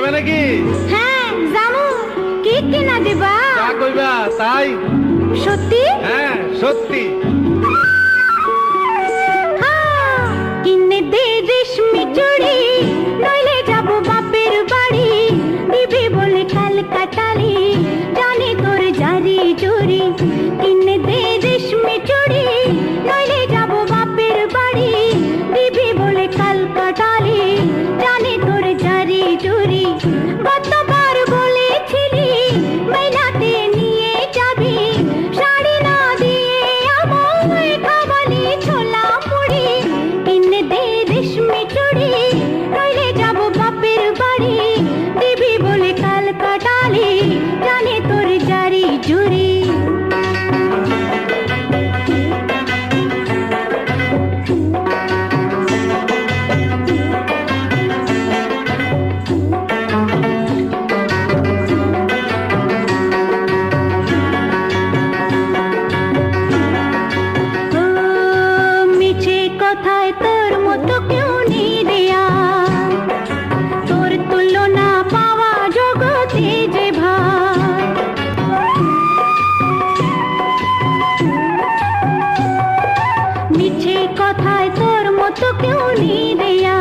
যাবে নাকি? হ্যাঁ যাবো। কি কিনা দিবা? যা কইবা তাই। সত্যি? হ্যাঁ সত্যি। কিনে দে রেশমি চুড়ি, নইলে যাবো বাপের বাড়ি। দিবি বলে কাল কাটালি, জানি তোর জারি জুরি। কিনে দে রেশমি চুড়ি, নইলে যাবো বাপের বাড়ি। দিবি বলে কাল কাটালি, জানি তোর জারি জুরি। কতবার বলেছিলি মেলাতে নিয়ে যাবি, শাড়ি না দিয়ে আমায় খাওয়ালি ছোলা মুড়ি। কিনে দে রেশমি চুড়ি, নইলে যাবো বাপের বাড়ি। দিবি বলে কাল কাটালি, জানি তোর জারি জুরি। ও মিছে কথায় তোর মতো কেউ নেই দেয়া, তোর তুলনা পাওয়া জগতে যে ভাই। মিছে কথায় তোর মতো কেউ নেই দেয়া।